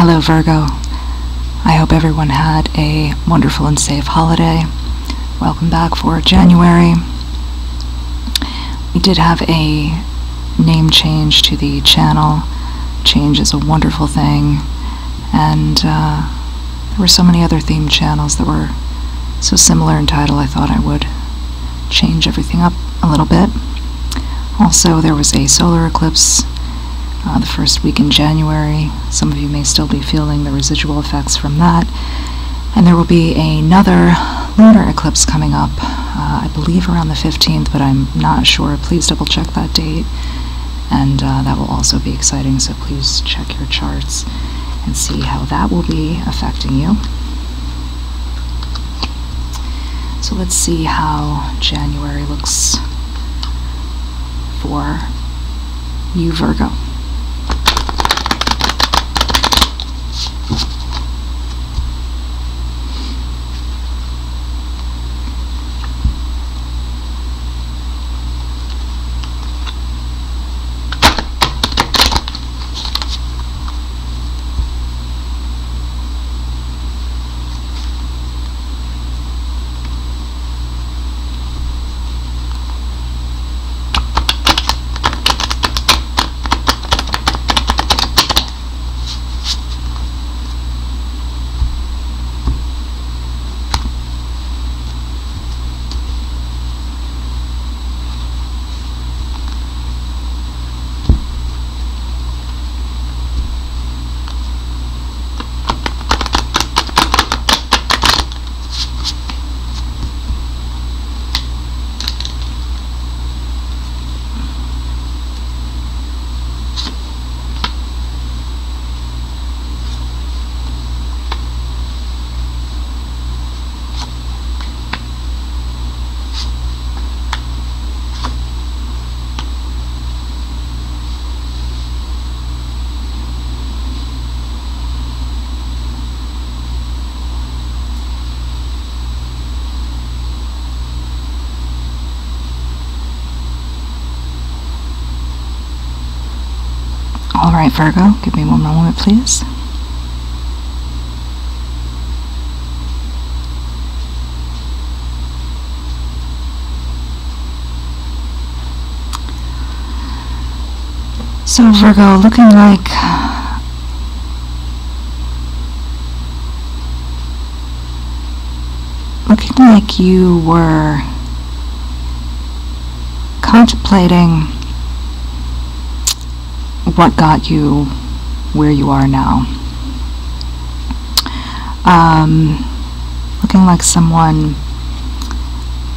Hello Virgo. I hope everyone had a wonderful and safe holiday. Welcome back for January. We did have a name change to the channel. Change is a wonderful thing, and there were so many other themed channels that were so similar in title. I thought I would change everything up a little bit. Also, there was a solar eclipse the first week in January. Some of you may still be feeling the residual effects from that. And there will be another lunar eclipse coming up, I believe around the 15th, but I'm not sure. Please double check that date. And that will also be exciting, so please check your charts and see how that will be affecting you. So let's see how January looks for you, Virgo. All right, Virgo, give me one moment, please. So, Virgo, looking like you were contemplating what got you where you are now. Looking like someone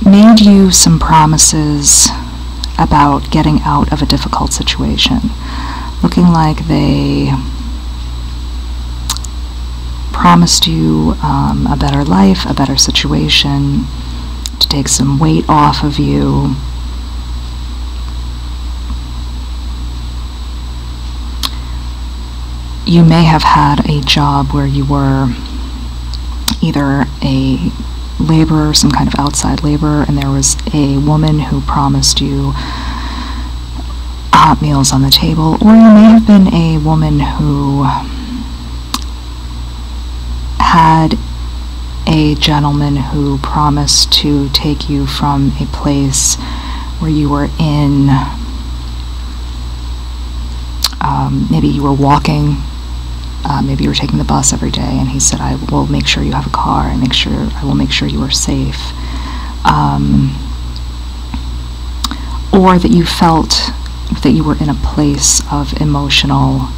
made you some promises about getting out of a difficult situation. Looking like they promised you a better life, a better situation, to take some weight off of you. You may have had a job where you were either a laborer, some kind of outside laborer, and there was a woman who promised you hot meals on the table, or you may have been a woman who had a gentleman who promised to take you from a place where you were in, maybe you were walking, maybe you were taking the bus every day, and he said, I will make sure you have a car, and I will make sure you are safe. Or that you felt that you were in a place of emotional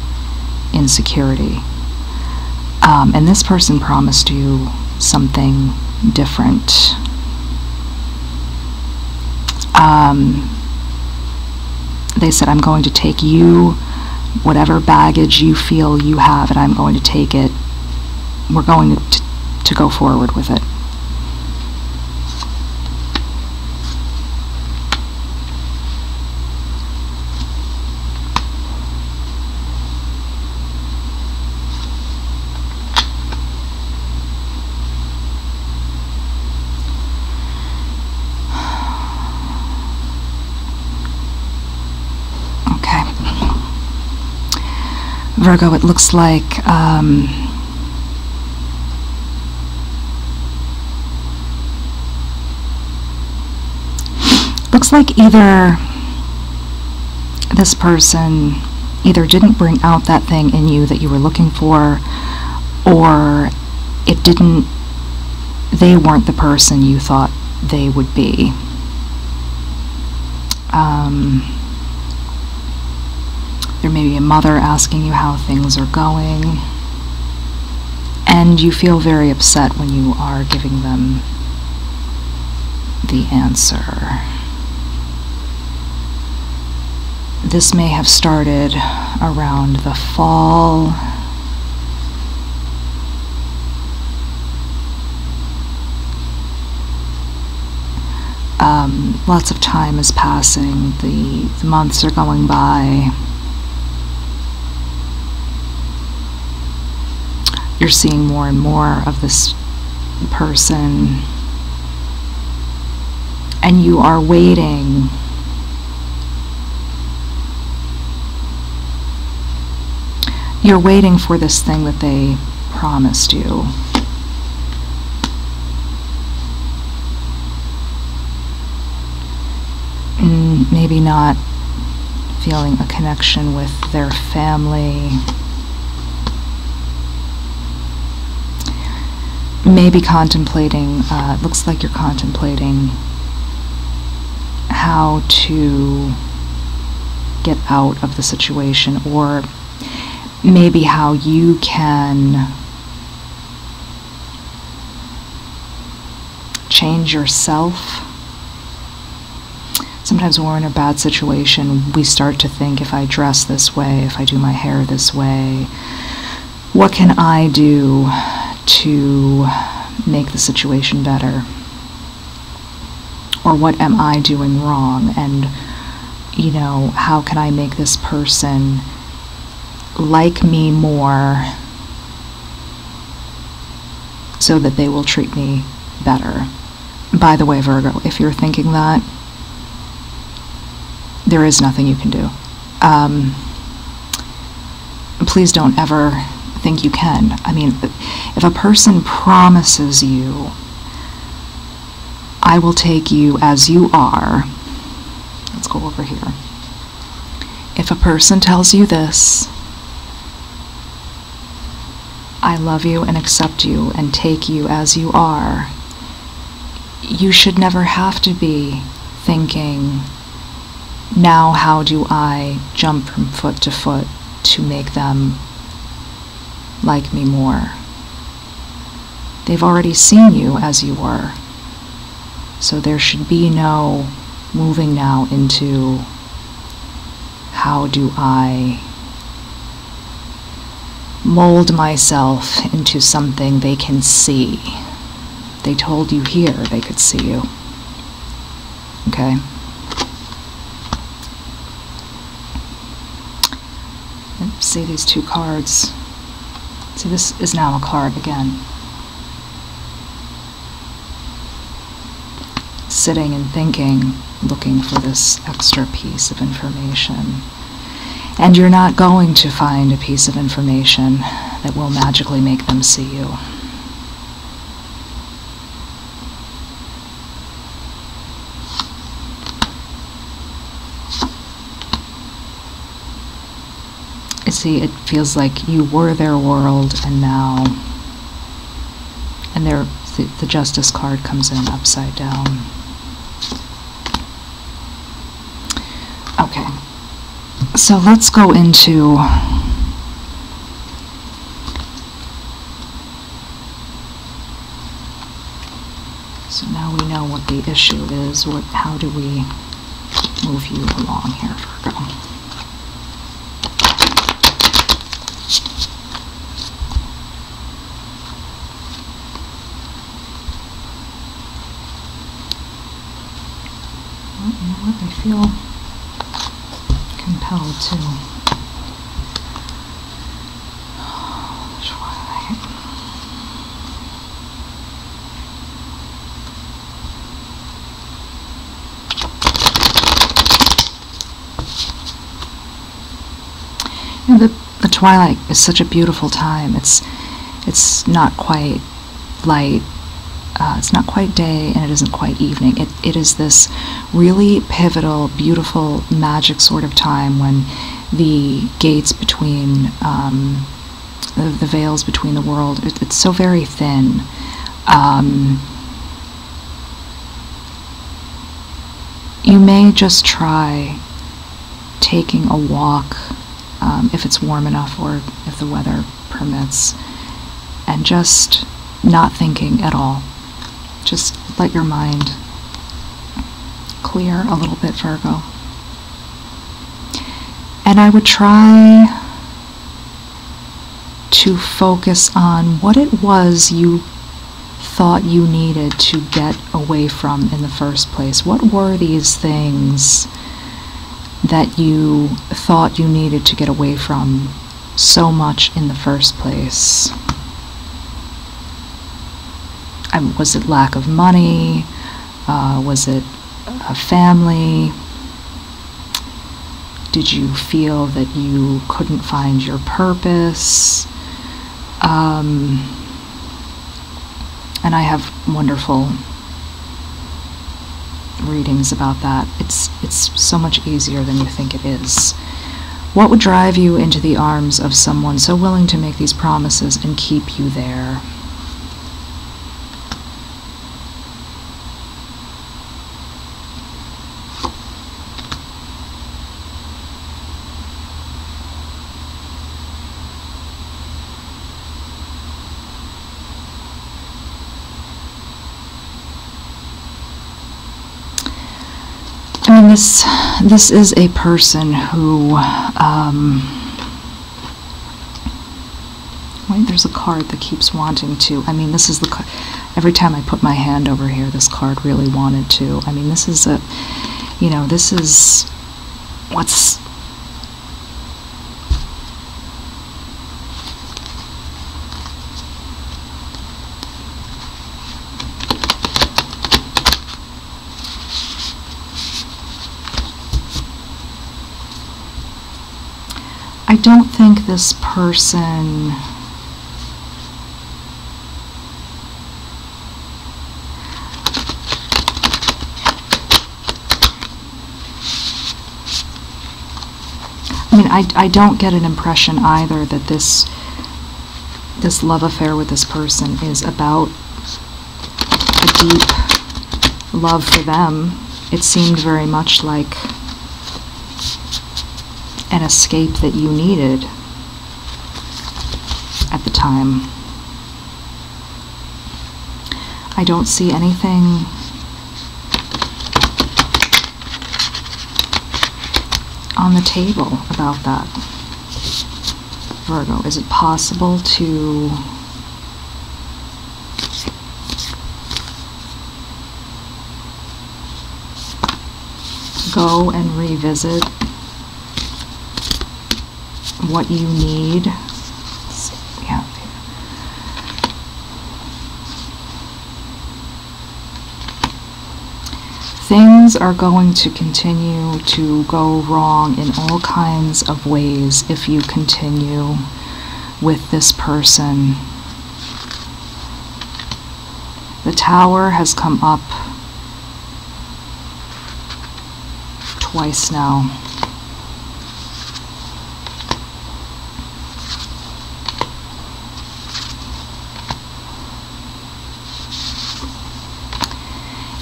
insecurity. And this person promised you something different. They said, I'm going to take you, whatever baggage you feel you have, and I'm going to take it. We're going to go forward with it. Virgo, it looks like either this person either didn't bring out that thing in you that you were looking for, or they weren't the person you thought they would be. There may be a mother asking you how things are going, and you feel very upset when you are giving them the answer. This may have started around the fall. Lots of time is passing, the months are going by. You're seeing more and more of this person, and you are waiting for this thing that they promised you. Maybe not feeling a connection with their family. Maybe contemplating, it looks like you're contemplating how to get out of the situation, or maybe how you can change yourself. Sometimes when we're in a bad situation, we start to think, if I dress this way, if I do my hair this way, what can I do to make the situation better? Or what am I doing wrong? And, you know, how can I make this person like me more so that they will treat me better? By the way, Virgo, if you're thinking that, there is nothing you can do. Please don't ever think you can. I mean, if a person promises you, I will take you as you are. Let's go over here. If a person tells you this, I love you and accept you and take you as you are, you should never have to be thinking, now how do I jump from foot to foot to make them like me more? They've already seen you as you were. So there should be no moving now into how do I mold myself into something they can see. They told you here they could see you. Okay? See these two cards. See, this is now a card again. Sitting and thinking, looking for this extra piece of information. And you're not going to find a piece of information that will magically make them see you. See, it feels like you were their world, and now, and the Justice card comes in upside down. Okay, so let's go into so now we know what the issue is. How do we move you along here, Virgo? I feel compelled to try. You know, the twilight is such a beautiful time. It's not quite light, it's not quite day, and it isn't quite evening. It is this really pivotal, beautiful, magic sort of time when the gates between, the veils between the world, it's so very thin. You may just try taking a walk, if it's warm enough or if the weather permits, and just not thinking at all. Just let your mind clear a little bit, Virgo. And I would try to focus on what it was you thought you needed to get away from in the first place. What were these things that you thought you needed to get away from so much in the first place? Was it lack of money? Was it a family? Did you feel that you couldn't find your purpose? And I have wonderful readings about that. It's so much easier than you think it is. What would drive you into the arms of someone so willing to make these promises and keep you there? I mean, this is a person who, wait, there's a card that keeps wanting to, I mean, this is the card, every time I put my hand over here, this card really wanted to. I mean, this is a, you know, this is what's, I don't think this person I don't get an impression either that this love affair with this person is about a deep love for them. It seemed very much like an escape that you needed at the time. I don't see anything on the table about that, Virgo. Is it possible to go and revisit what you need? Yeah. Things are going to continue to go wrong in all kinds of ways if you continue with this person. The Tower has come up twice now.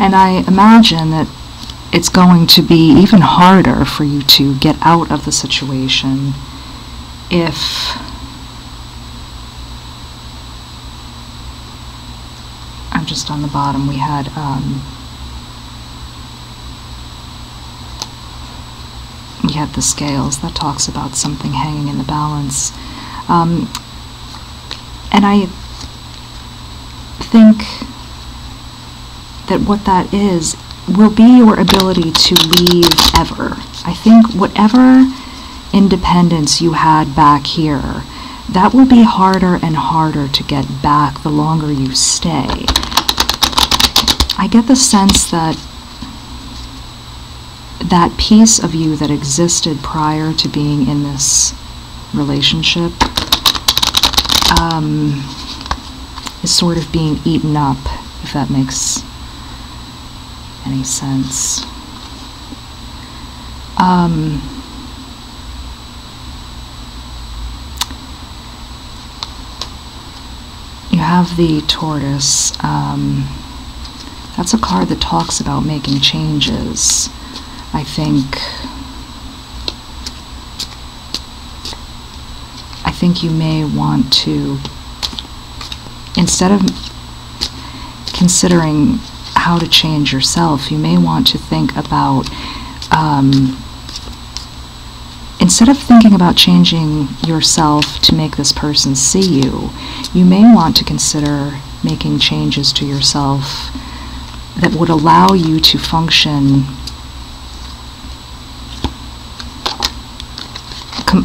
And I imagine that it's going to be even harder for you to get out of the situation if I'm just on the bottom. We had the scales that talks about something hanging in the balance, and I think that what that is will be your ability to leave ever. I think whatever independence you had back here, that will be harder and harder to get back the longer you stay. I get the sense that that piece of you that existed prior to being in this relationship is sort of being eaten up, if that makes any sense. You have the Tortoise. That's a card that talks about making changes. I think you may want to, instead of considering how to change yourself, you may want to think about, instead of thinking about changing yourself to make this person see you, you may want to consider making changes to yourself that would allow you to function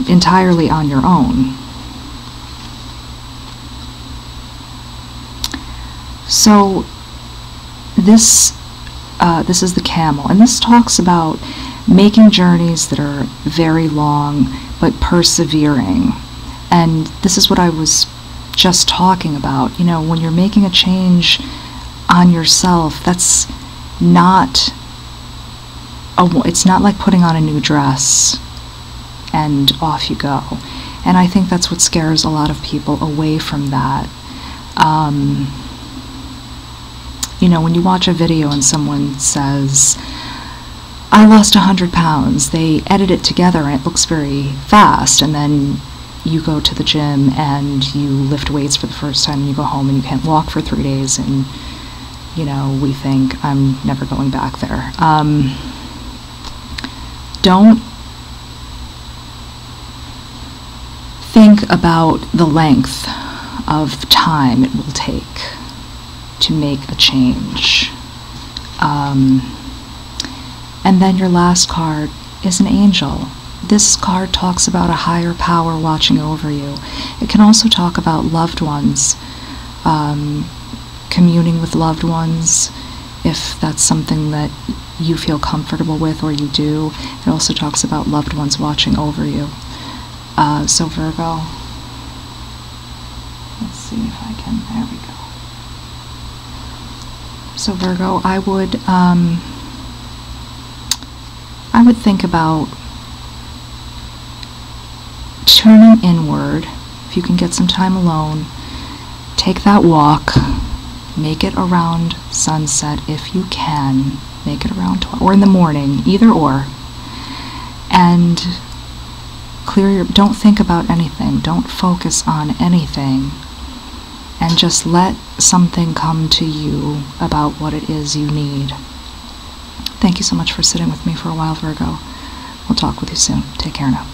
entirely on your own. So this is the Camel, and this talks about making journeys that are very long but persevering. And this is what I was just talking about. You know, when you're making a change on yourself, that's not it's not like putting on a new dress and off you go. And I think that's what scares a lot of people away from that. You know, when you watch a video and someone says, I lost 100 pounds, they edit it together and it looks very fast, and then you go to the gym and you lift weights for the first time and you go home and you can't walk for 3 days, and you know, we think, I'm never going back there. Don't think about the length of time it will take to make a change. And then your last card is an angel. This card talks about a higher power watching over you. It can also talk about loved ones, communing with loved ones, if that's something that you feel comfortable with or you do. It also talks about loved ones watching over you. So Virgo, let's see if I can, there we go. So Virgo, I would think about turning inward. If you can get some time alone, take that walk, make it around sunset if you can, make it around 12, or in the morning, either or, and don't think about anything, don't focus on anything, and just let something come to you about what it is you need. Thank you so much for sitting with me for a while, Virgo. We'll talk with you soon. Take care now.